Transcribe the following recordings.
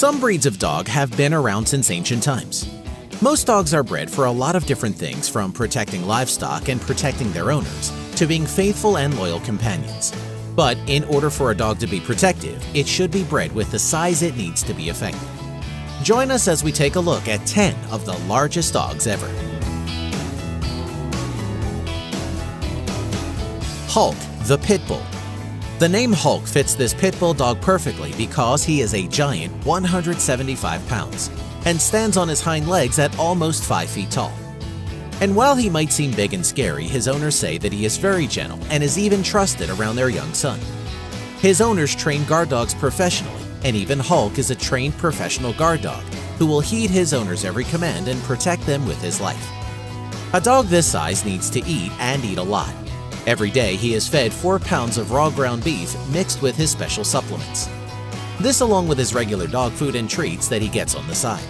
Some breeds of dog have been around since ancient times. Most dogs are bred for a lot of different things, from protecting livestock and protecting their owners, to being faithful and loyal companions. But in order for a dog to be protective, it should be bred with the size it needs to be effective. Join us as we take a look at 10 of the largest dogs ever. Hulk, the Pit Bull. The name Hulk fits this pit bull dog perfectly because he is a giant 175 pounds and stands on his hind legs at almost 5 feet tall. And while he might seem big and scary, his owners say that he is very gentle and is even trusted around their young son. His owners train guard dogs professionally, and even Hulk is a trained professional guard dog who will heed his owner's every command and protect them with his life. A dog this size needs to eat and eat a lot. Every day he is fed 4 pounds of raw ground beef mixed with his special supplements. This along with his regular dog food and treats that he gets on the side.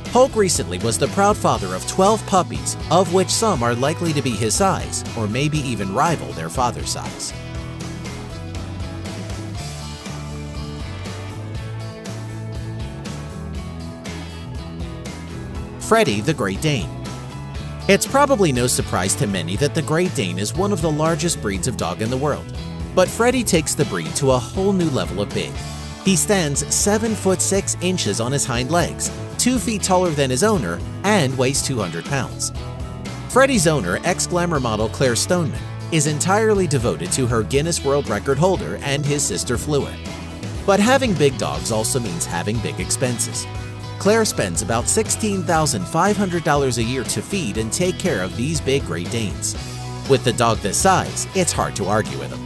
Hulk recently was the proud father of 12 puppies, of which some are likely to be his size or maybe even rival their father's size. Freddie the Great Dane. It's probably no surprise to many that the Great Dane is one of the largest breeds of dog in the world. But Freddie takes the breed to a whole new level of big. He stands 7 foot 6 inches on his hind legs, 2 feet taller than his owner, and weighs 200 pounds. Freddie's owner, ex-glamour model Claire Stoneman, is entirely devoted to her Guinness World Record holder and his sister Fleur. But having big dogs also means having big expenses. Claire spends about $16,500 a year to feed and take care of these big Great Danes. With the dog this size, it's hard to argue with him.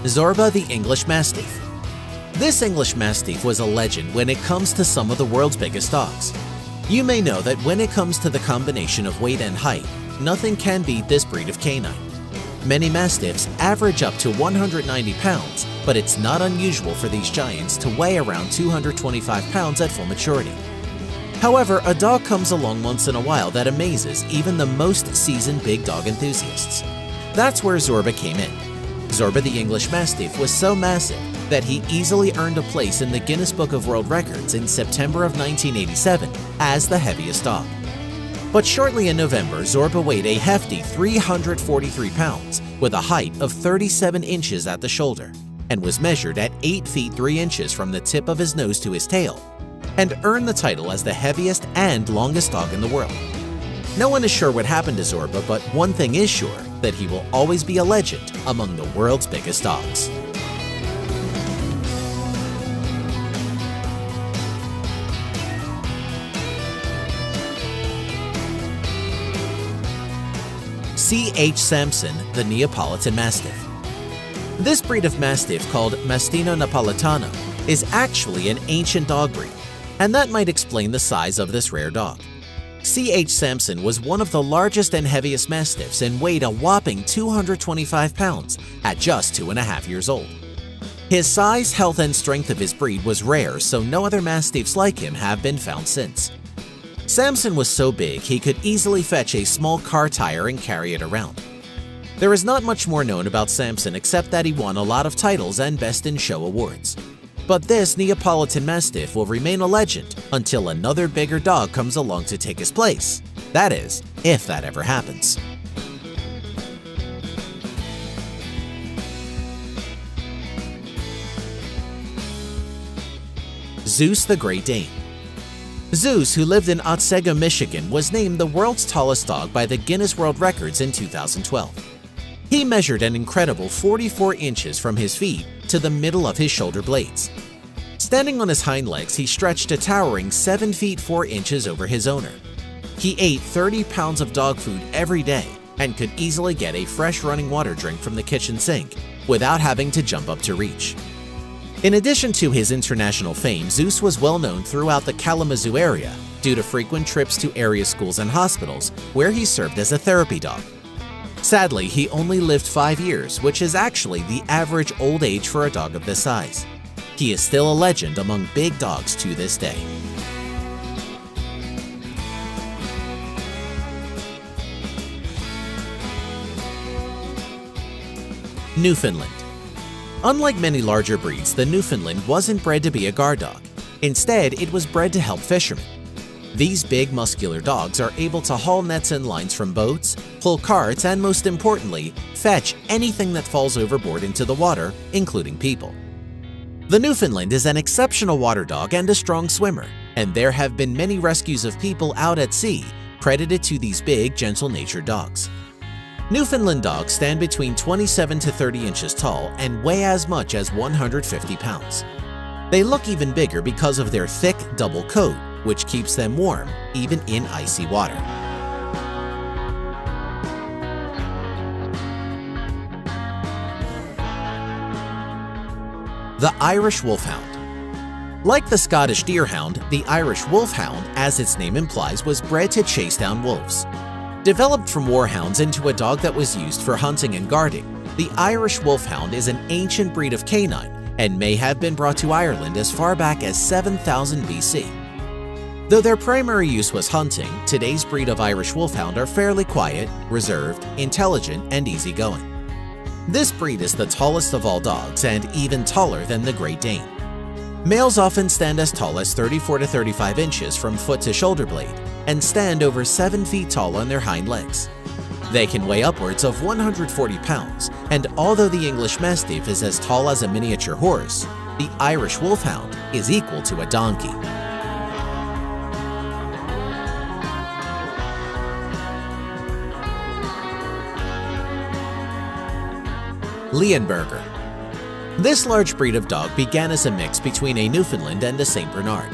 Zorba the English Mastiff. This English Mastiff was a legend when it comes to some of the world's biggest dogs. You may know that when it comes to the combination of weight and height, nothing can beat this breed of canine. Many Mastiffs average up to 190 pounds, but it's not unusual for these giants to weigh around 225 pounds at full maturity. However, a dog comes along once in a while that amazes even the most seasoned big dog enthusiasts. That's where Zorba came in. Zorba the English Mastiff was so massive that he easily earned a place in the Guinness Book of World Records in September of 1987 as the heaviest dog. But shortly in November, Zorba weighed a hefty 343 pounds with a height of 37 inches at the shoulder and was measured at 8 feet 3 inches from the tip of his nose to his tail, and earned the title as the heaviest and longest dog in the world. No one is sure what happened to Zorba, but one thing is sure, that he will always be a legend among the world's biggest dogs. C.H. Sampson, the Neapolitan Mastiff. This breed of Mastiff, called Mastino Napolitano, is actually an ancient dog breed, and that might explain the size of this rare dog. C.H. Sampson was one of the largest and heaviest Mastiffs and weighed a whopping 225 pounds at just 2.5 years old. His size, health, and strength of his breed was rare, so no other Mastiffs like him have been found since. Sampson was so big he could easily fetch a small car tire and carry it around. There is not much more known about Sampson except that he won a lot of titles and Best in Show awards. But this Neapolitan Mastiff will remain a legend until another bigger dog comes along to take his place. That is, if that ever happens. Zeus the Great Dane. Zeus, who lived in Otsego, Michigan, was named the world's tallest dog by the Guinness World Records in 2012. He measured an incredible 44 inches from his feet to the middle of his shoulder blades. Standing on his hind legs, he stretched a towering 7 feet 4 inches over his owner. He ate 30 pounds of dog food every day and could easily get a fresh running water drink from the kitchen sink without having to jump up to reach. In addition to his international fame, Zeus was well known throughout the Kalamazoo area due to frequent trips to area schools and hospitals where he served as a therapy dog. Sadly, he only lived 5 years, which is actually the average old age for a dog of this size. He is still a legend among big dogs to this day. Newfoundland. Unlike many larger breeds, the Newfoundland wasn't bred to be a guard dog. Instead, it was bred to help fishermen. These big, muscular dogs are able to haul nets and lines from boats, pull carts, and most importantly, fetch anything that falls overboard into the water, including people. The Newfoundland is an exceptional water dog and a strong swimmer, and there have been many rescues of people out at sea credited to these big, gentle-natured dogs. Newfoundland dogs stand between 27 to 30 inches tall and weigh as much as 150 pounds. They look even bigger because of their thick double coat, which keeps them warm even in icy water. The Irish Wolfhound. Like the Scottish Deerhound, the Irish Wolfhound, as its name implies, was bred to chase down wolves. Developed from warhounds into a dog that was used for hunting and guarding, the Irish Wolfhound is an ancient breed of canine and may have been brought to Ireland as far back as 7000 BC. Though their primary use was hunting, today's breed of Irish Wolfhound are fairly quiet, reserved, intelligent, and easygoing. This breed is the tallest of all dogs and even taller than the Great Dane. Males often stand as tall as 34 to 35 inches from foot to shoulder blade and stand over 7 feet tall on their hind legs. They can weigh upwards of 140 pounds, and although the English Mastiff is as tall as a miniature horse, the Irish Wolfhound is equal to a donkey. Leonberger. This large breed of dog began as a mix between a Newfoundland and a St. Bernard.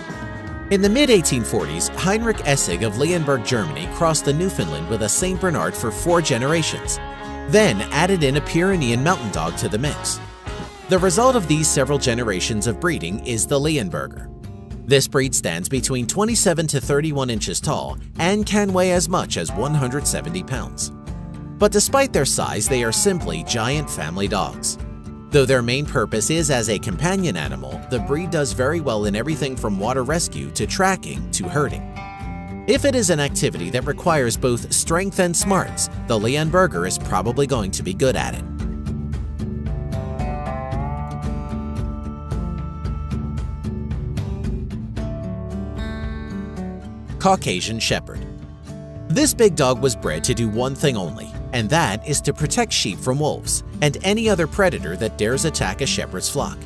In the mid-1840s, Heinrich Essig of Leonberg, Germany crossed the Newfoundland with a St. Bernard for 4 generations, then added in a Pyrenean mountain dog to the mix. The result of these several generations of breeding is the Leonberger. This breed stands between 27 to 31 inches tall and can weigh as much as 170 pounds. But despite their size, they are simply giant family dogs. Though their main purpose is as a companion animal, the breed does very well in everything from water rescue to tracking to herding. If it is an activity that requires both strength and smarts, the Leonberger is probably going to be good at it. Caucasian Shepherd. This big dog was bred to do one thing only, and that is to protect sheep from wolves and any other predator that dares attack a shepherd's flock.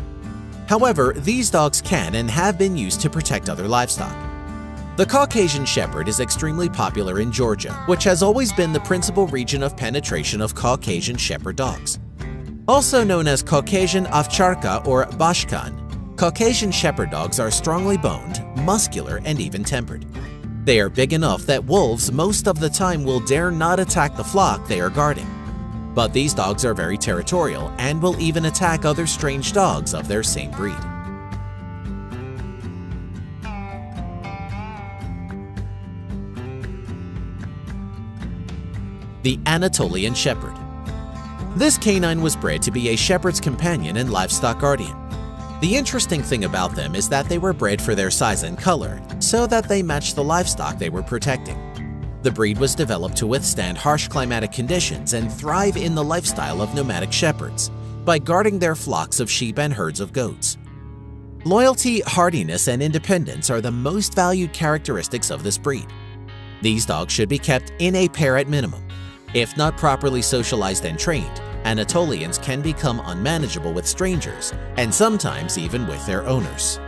However, these dogs can and have been used to protect other livestock. The Caucasian Shepherd is extremely popular in Georgia, which has always been the principal region of penetration of Caucasian Shepherd dogs. Also known as Caucasian Ovcharka or Bashkan, Caucasian Shepherd dogs are strongly boned, muscular, and even-tempered. They are big enough that wolves most of the time will dare not attack the flock they are guarding. But these dogs are very territorial and will even attack other strange dogs of their same breed. The Anatolian Shepherd. This canine was bred to be a shepherd's companion and livestock guardian. The interesting thing about them is that they were bred for their size and color, so that they matched the livestock they were protecting. The breed was developed to withstand harsh climatic conditions and thrive in the lifestyle of nomadic shepherds by guarding their flocks of sheep and herds of goats. Loyalty, hardiness, and independence are the most valued characteristics of this breed. These dogs should be kept in a pair at minimum. If not properly socialized and trained, Anatolians can become unmanageable with strangers and sometimes even with their owners.